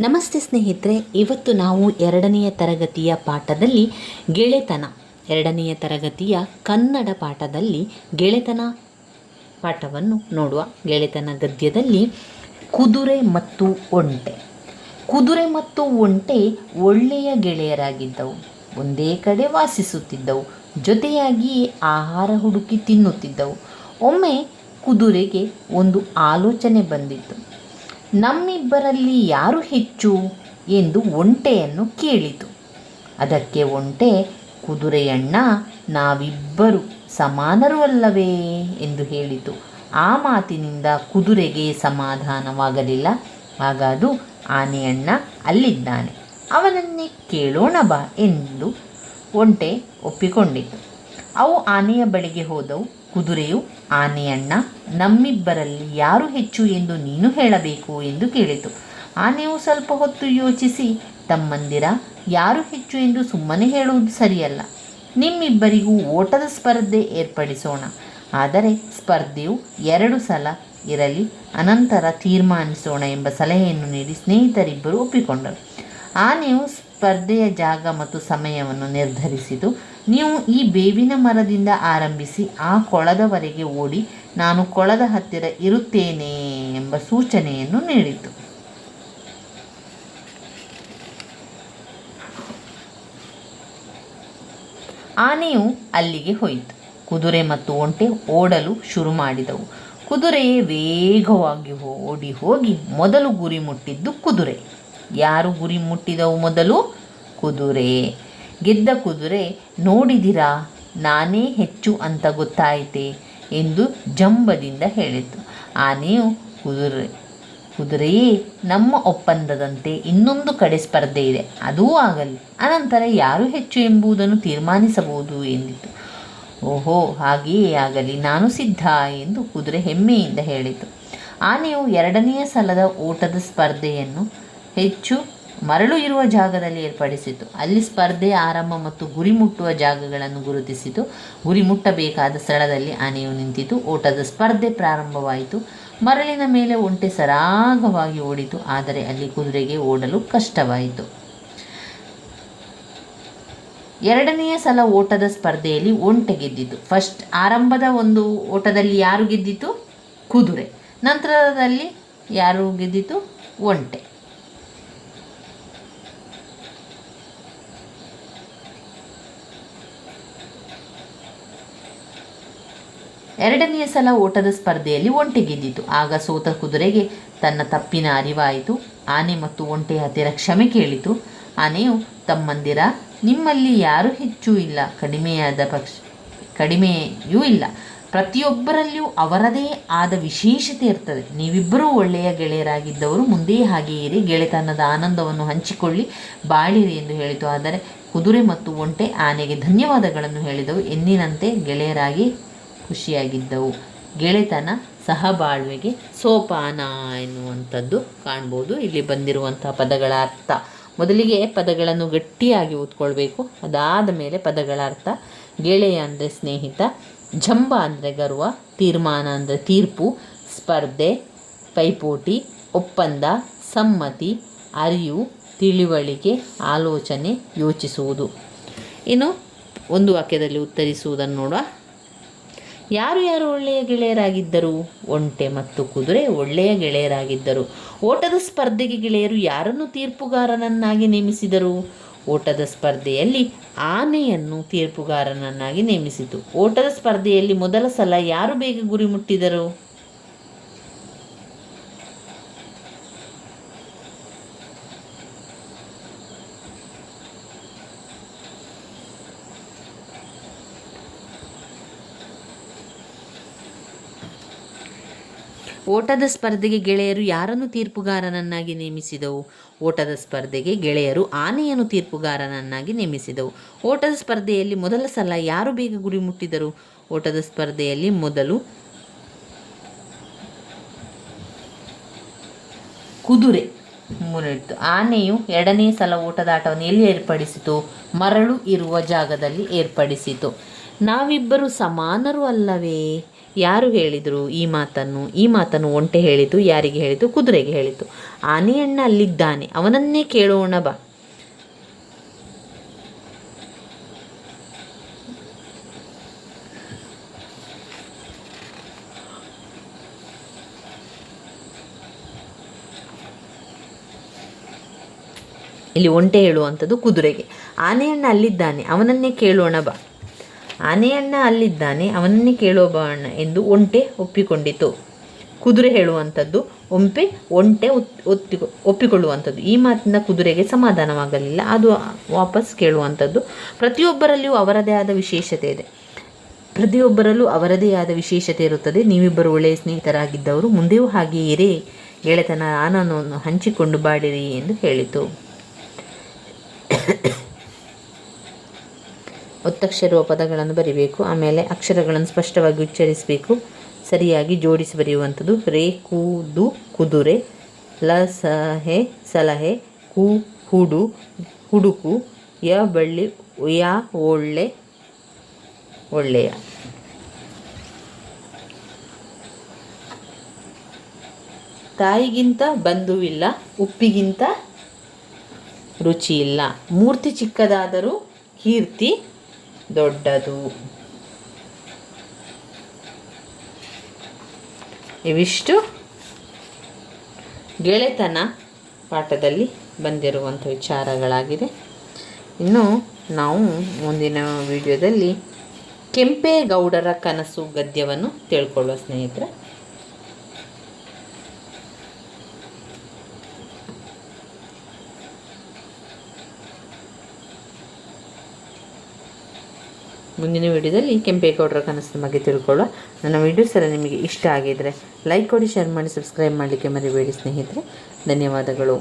ನಮಸ್ತೆ ಸ್ನೇಹಿತರೆ, ಇವತ್ತು ನಾವು ಎರಡನೆಯ ತರಗತಿಯ ಪಾಠದಲ್ಲಿ ಗೆಳೆತನ, ಎರಡನೆಯ ತರಗತಿಯ ಕನ್ನಡ ಪಾಠದಲ್ಲಿ ಗೆಳೆತನ ಪಾಠವನ್ನು ನೋಡುವ. ಗೆಳೆತನ ಗದ್ಯದಲ್ಲಿ ಕುದುರೆ ಮತ್ತು ಒಂಟೆ. ಕುದುರೆ ಮತ್ತು ಒಂಟೆ ಒಳ್ಳೆಯ ಗೆಳೆಯರಾಗಿದ್ದವು. ಒಂದೇ ಕಡೆ ವಾಸಿಸುತ್ತಿದ್ದವು. ಜೊತೆಯಾಗಿಯೇ ಆಹಾರ ಹುಡುಕಿ ತಿನ್ನುತ್ತಿದ್ದವು. ಒಮ್ಮೆ ಕುದುರೆಗೆ ಒಂದು ಆಲೋಚನೆ ಬಂದಿತ್ತು. ನಮ್ಮಿಬ್ಬರಲ್ಲಿ ಯಾರು ಹೆಚ್ಚು ಎಂದು ಒಂಟೆಯನ್ನು ಕೇಳಿತು. ಅದಕ್ಕೆ ಒಂಟೆ, ಕುದುರೆಯಣ್ಣ, ನಾವಿಬ್ಬರು ಸಮಾನರು ಅಲ್ಲವೇ ಎಂದು ಹೇಳಿತು. ಆ ಮಾತಿನಿಂದ ಕುದುರೆಗೆ ಸಮಾಧಾನವಾಗಲಿಲ್ಲ. ಆಗ ಅದು, ಆನೆಯಣ್ಣ ಅಲ್ಲಿದ್ದಾನೆ, ಅವನನ್ನೇ ಕೇಳೋಣ ಬಾ ಎಂದು ಒಂಟೆ ಒಪ್ಪಿಕೊಂಡಿತು. ಅವು ಆನೆಯ ಬಳಿಗೆ ಹೋದವು. ಕುದುರೆಯು, ಆನೆಯಣ್ಣ, ನಮ್ಮಿಬ್ಬರಲ್ಲಿ ಯಾರು ಹೆಚ್ಚು ಎಂದು ನೀನು ಹೇಳಬೇಕು ಎಂದು ಕೇಳಿತು. ಆನೆಯು ಸ್ವಲ್ಪ ಹೊತ್ತು ಯೋಚಿಸಿ, ತಮ್ಮಂದಿರ, ಯಾರು ಹೆಚ್ಚು ಎಂದು ಸುಮ್ಮನೆ ಹೇಳುವುದು ಸರಿಯಲ್ಲ. ನಿಮ್ಮಿಬ್ಬರಿಗೂ ಓಟದ ಸ್ಪರ್ಧೆ ಏರ್ಪಡಿಸೋಣ. ಆದರೆ ಸ್ಪರ್ಧೆಯು 2 ಸಲ ಇರಲಿ, ಅನಂತರ ತೀರ್ಮಾನಿಸೋಣ ಎಂಬ ಸಲಹೆಯನ್ನು ನೀಡಿ ಸ್ನೇಹಿತರಿಬ್ಬರು ಒಪ್ಪಿಕೊಂಡರು. ಆನೆಯು ಸ್ಪರ್ಧೆಯ ಜಾಗ ಮತ್ತು ಸಮಯವನ್ನು ನಿರ್ಧರಿಸಿತು. ನೀವು ಈ ಬೇವಿನ ಮರದಿಂದ ಆರಂಭಿಸಿ ಆ ಕೊಳದವರೆಗೆ ಓಡಿ, ನಾನು ಕೊಳದ ಹತ್ತಿರ ಇರುತ್ತೇನೆ ಎಂಬ ಸೂಚನೆಯನ್ನು ನೀಡಿತು. ಆನೆಯು ಅಲ್ಲಿಗೆ ಹೋಯಿತು. ಕುದುರೆ ಮತ್ತು ಒಂಟೆ ಓಡಲು ಶುರು ಮಾಡಿದವು. ಕುದುರೆಯೇ ವೇಗವಾಗಿ ಓಡಿ ಹೋಗಿ ಮೊದಲು ಗುರಿ ಮುಟ್ಟಿದ್ದು ಕುದುರೆ. ಯಾರು ಗುರಿ ಮುಟ್ಟಿದವು ಮೊದಲು? ಕುದುರೆ. ಗೆದ್ದ ಕುದುರೆ, ನೋಡಿದಿರಾ, ನಾನೇ ಹೆಚ್ಚು ಅಂತ ಗೊತ್ತಾಯಿತೆ ಎಂದು ಜಂಬದಿಂದ ಹೇಳಿತು. ಆನೆಯು, ಕುದುರೆಯೇ, ನಮ್ಮ ಒಪ್ಪಂದದಂತೆ ಇನ್ನೊಂದು ಕಡೆ ಸ್ಪರ್ಧೆ ಇದೆ, ಅದೂ ಆಗಲಿ, ಅನಂತರ ಯಾರು ಹೆಚ್ಚು ಎಂಬುದನ್ನು ತೀರ್ಮಾನಿಸಬಹುದು ಎಂದಿತು. ಓಹೋ, ಹಾಗೆಯೇ ಆಗಲಿ, ನಾನು ಸಿದ್ಧ ಎಂದು ಕುದುರೆ ಹೆಮ್ಮೆಯಿಂದ ಹೇಳಿತು. ಆನೆಯು 2ನೆಯ ಸಲದ ಓಟದ ಸ್ಪರ್ಧೆಯನ್ನು ಹೆಚ್ಚು ಮರಳು ಇರುವ ಜಾಗದಲ್ಲಿ ಏರ್ಪಡಿಸಿತು. ಅಲ್ಲಿ ಸ್ಪರ್ಧೆ ಆರಂಭ ಮತ್ತು ಗುರಿ ಮುಟ್ಟುವ ಜಾಗಗಳನ್ನು ಗುರುತಿಸಿತು. ಗುರಿ ಮುಟ್ಟಬೇಕಾದ ಸ್ಥಳದಲ್ಲಿ ಆನೆಯು ನಿಂತಿತು. ಓಟದ ಸ್ಪರ್ಧೆ ಪ್ರಾರಂಭವಾಯಿತು. ಮರಳಿನ ಮೇಲೆ ಒಂಟೆ ಸರಾಗವಾಗಿ ಓಡಿತು. ಆದರೆ ಅಲ್ಲಿ ಕುದುರೆಗೆ ಓಡಲು ಕಷ್ಟವಾಯಿತು. 2ನೆಯ ಸಲ ಓಟದ ಸ್ಪರ್ಧೆಯಲ್ಲಿ ಒಂಟೆ ಗೆದ್ದಿತು. ಆರಂಭದ ಒಂದು ಓಟದಲ್ಲಿ ಯಾರು ಗೆದ್ದಿತು? ಕುದುರೆ. ನಂತರದಲ್ಲಿ ಯಾರು ಗೆದ್ದಿತು? ಒಂಟೆ. 2ನೆಯ ಸಲ ಓಟದ ಸ್ಪರ್ಧೆಯಲ್ಲಿ ಒಂಟೆ ಗೆದ್ದಿತು. ಆಗ ಸೋತ ಕುದುರೆಗೆ ತನ್ನ ತಪ್ಪಿನ ಅರಿವಾಯಿತು. ಆನೆ ಮತ್ತು ಒಂಟೆಯ ಹತ್ತಿರ ಕ್ಷಮೆ ಕೇಳಿತು. ಆನೆಯು, ತಮ್ಮಂದಿರ, ನಿಮ್ಮಲ್ಲಿ ಯಾರು ಹೆಚ್ಚೂ ಇಲ್ಲ, ಕಡಿಮೆಯೂ ಇಲ್ಲ. ಪ್ರತಿಯೊಬ್ಬರಲ್ಲಿಯೂ ಅವರದೇ ಆದ ವಿಶೇಷತೆ ಇರ್ತದೆ. ನೀವಿಬ್ಬರೂ ಒಳ್ಳೆಯ ಗೆಳೆಯರಾಗಿದ್ದವರು, ಮುಂದೆ ಹಾಗೆಯೇ ಇರಿ, ಗೆಳೆತನದ ಆನಂದವನ್ನು ಹಂಚಿಕೊಳ್ಳಿ, ಬಾಳಿರಿ ಎಂದು ಹೇಳಿತು. ಆದರೆ ಕುದುರೆ ಮತ್ತು ಒಂಟೆ ಆನೆಗೆ ಧನ್ಯವಾದಗಳನ್ನು ಹೇಳಿದವು. ಎಂದಿನಂತೆ ಗೆಳೆಯರಾಗಿ ಖುಷಿಯಾಗಿದ್ದವು. ಗೆಳೆತನ ಸಹಬಾಳ್ವೆಗೆ ಸೋಪಾನ ಎನ್ನುವಂಥದ್ದು ಕಾಣ್ಬೋದು. ಇಲ್ಲಿ ಬಂದಿರುವಂಥ ಪದಗಳ ಅರ್ಥ, ಮೊದಲಿಗೆ ಪದಗಳನ್ನು ಗಟ್ಟಿಯಾಗಿ ಓದ್ಕೊಳ್ಬೇಕು. ಅದಾದ ಮೇಲೆ ಪದಗಳ ಅರ್ಥ. ಗೆಳೆಯ ಅಂದರೆ ಸ್ನೇಹಿತ, ಜಂಬ ಅಂದರೆ ಗರ್ವ, ತೀರ್ಮಾನ ಅಂದರೆ ತೀರ್ಪು, ಸ್ಪರ್ಧೆ ಪೈಪೋಟಿ, ಒಪ್ಪಂದ ಸಮ್ಮತಿ, ಅರಿವು ತಿಳಿವಳಿಕೆ, ಆಲೋಚನೆ ಯೋಚಿಸುವುದು. ಇನ್ನು ಒಂದು ವಾಕ್ಯದಲ್ಲಿ ಉತ್ತರಿಸುವುದನ್ನು ನೋಡುವ. ಯಾರು ಒಳ್ಳೆಯ ಗೆಳೆಯರಾಗಿದ್ದರು? ಒಂಟೆ ಮತ್ತು ಕುದುರೆ ಒಳ್ಳೆಯ ಗೆಳೆಯರಾಗಿದ್ದರು. ಓಟದ ಸ್ಪರ್ಧೆಗೆ ಗೆಳೆಯರು ಯಾರನ್ನು ತೀರ್ಪುಗಾರನನ್ನಾಗಿ ನೇಮಿಸಿದರು? ಓಟದ ಸ್ಪರ್ಧೆಯಲ್ಲಿ ಆನೆಯನ್ನು ತೀರ್ಪುಗಾರನನ್ನಾಗಿ ನೇಮಿಸಿತು. ಓಟದ ಸ್ಪರ್ಧೆಯಲ್ಲಿ ಮೊದಲ ಸಲ ಯಾರು ಬೇಗ ಗುರಿ ಮುಟ್ಟಿದರು? ಓಟದ ಸ್ಪರ್ಧೆಗೆ ಗೆಳೆಯರು ಯಾರನ್ನು ತೀರ್ಪುಗಾರನನ್ನಾಗಿ ನೇಮಿಸಿದವು? ಓಟದ ಸ್ಪರ್ಧೆಗೆ ಗೆಳೆಯರು ಆನೆಯನ್ನು ತೀರ್ಪುಗಾರನನ್ನಾಗಿ ನೇಮಿಸಿದವು. ಓಟದ ಸ್ಪರ್ಧೆಯಲ್ಲಿ ಮೊದಲ ಸಲ ಯಾರು ಬೇಗ ಗುರಿ ಮುಟ್ಟಿದರು? ಓಟದ ಸ್ಪರ್ಧೆಯಲ್ಲಿ ಮೊದಲು ಕುದುರೆ ಮುನ್ನಡೆಯಿತು. ಆನೆಯು 2ನೇ ಸಲ ಓಟದಾಟವನ್ನು ಎಲ್ಲಿ ಏರ್ಪಡಿಸಿತು? ಮರಳು ಇರುವ ಜಾಗದಲ್ಲಿ ಏರ್ಪಡಿಸಿತು. ನಾವಿಬ್ಬರು ಸಮಾನರು ಅಲ್ಲವೇ? ಯಾರು ಹೇಳಿದರು ಈ ಮಾತನ್ನು? ಈ ಮಾತನ್ನು ಒಂಟೆ ಹೇಳಿತು. ಯಾರಿಗೆ ಹೇಳಿತು? ಕುದುರೆಗೆ ಹೇಳಿತು. ಆನೆಯಣ್ಣ ಅಲ್ಲಿದ್ದಾನೆ, ಅವನನ್ನೇ ಕೇಳೋಣ ಬಾ. ಇಲ್ಲಿ ಒಂಟೆ ಹೇಳುವಂಥದ್ದು ಕುದುರೆಗೆ. ಆನೆಯಣ್ಣ ಅಲ್ಲಿದ್ದಾನೆ, ಅವನನ್ನೇ ಕೇಳೋಣ ಬಾ. ಆನೆಯಣ್ಣ ಅಲ್ಲಿದ್ದಾನೆ, ಅವನನ್ನೇ ಕೇಳೋಣ ಎಂದು ಒಂಟೆ ಒಪ್ಪಿಕೊಂಡಿತು. ಕುದುರೆ ಹೇಳುವಂಥದ್ದು ಒಂಟೆ ಒಪ್ಪಿಕೊಳ್ಳುವಂಥದ್ದು. ಈ ಮಾತಿನ ಕುದುರೆಗೆ ಸಮಾಧಾನವಾಗಲಿಲ್ಲ. ಅದು ವಾಪಸ್ ಕೇಳುವಂಥದ್ದು. ಪ್ರತಿಯೊಬ್ಬರಲ್ಲಿಯೂ ಅವರದೇ ಆದ ವಿಶೇಷತೆ ಇದೆ. ಪ್ರತಿಯೊಬ್ಬರಲ್ಲೂ ಅವರದೇ ಆದ ವಿಶೇಷತೆ ಇರುತ್ತದೆ. ನೀವಿಬ್ಬರು ಒಳ್ಳೆಯ ಸ್ನೇಹಿತರಾಗಿದ್ದವರು, ಮುಂದೆಯೂ ಹಾಗೆಯೇ ಇರೇ, ಗೆಳೆತನ ಆನಂದವನ್ನು ಹಂಚಿಕೊಂಡು ಬಾಡಿರಿ ಎಂದು ಹೇಳಿತು. ಒತ್ತಕ್ಷರ ಪದಗಳನ್ನು ಬರಿಬೇಕು. ಆಮೇಲೆ ಅಕ್ಷರಗಳನ್ನು ಸ್ಪಷ್ಟವಾಗಿ ಉಚ್ಚರಿಸಬೇಕು, ಸರಿಯಾಗಿ ಜೋಡಿಸಿ ಬರೆಯುವಂಥದ್ದು. ರೇ ಕೂದು ಕುದುರೆ, ಲ ಸಹೆ ಸಲಹೆ, ಕು ಹುಡು ಹುಡುಕು, ಯ ಬಳ್ಳಿ ಯಾ ಒಳ್ಳೆಯ. ತಾಯಿಗಿಂತ ಬಂಧುವಿಲ್ಲ, ಉಪ್ಪಿಗಿಂತ ರುಚಿ ಇಲ್ಲ, ಮೂರ್ತಿ ಚಿಕ್ಕದಾದರೂ ಕೀರ್ತಿ ದೊಡ್ಡದು. ಇವಿಷ್ಟು ಗೆಳೆತನ ಪಾಠದಲ್ಲಿ ಬಂದಿರುವಂಥ ವಿಚಾರಗಳಾಗಿದೆ. ಇನ್ನು ನಾವು ಮುಂದಿನ ವಿಡಿಯೋದಲ್ಲಿ ಕೆಂಪೇಗೌಡರ ಕನಸು ಗದ್ಯವನ್ನು ತಿಳ್ಕೊಳ್ಳುವ ಸ್ನೇಹಿತರೆ. ಮುಂದಿನ ವಿಡಿಯೋದಲ್ಲಿ ಕೆಂಪೇಗೌಡರ ಕನಸಿನ ಬಗ್ಗೆ ತಿಳ್ಕೊಳ್ಳುವ. ನನ್ನ ವಿಡಿಯೋಸ್ ಎಲ್ಲ ನಿಮಗೆ ಇಷ್ಟ ಆಗಿದ್ದರೆ ಲೈಕ್ ಕೊಡಿ, ಶೇರ್ ಮಾಡಿ, ಸಬ್ಸ್ಕ್ರೈಬ್ ಮಾಡಲಿಕ್ಕೆ ಮರಿಬೇಡಿ ಸ್ನೇಹಿತರೆ. ಧನ್ಯವಾದಗಳು.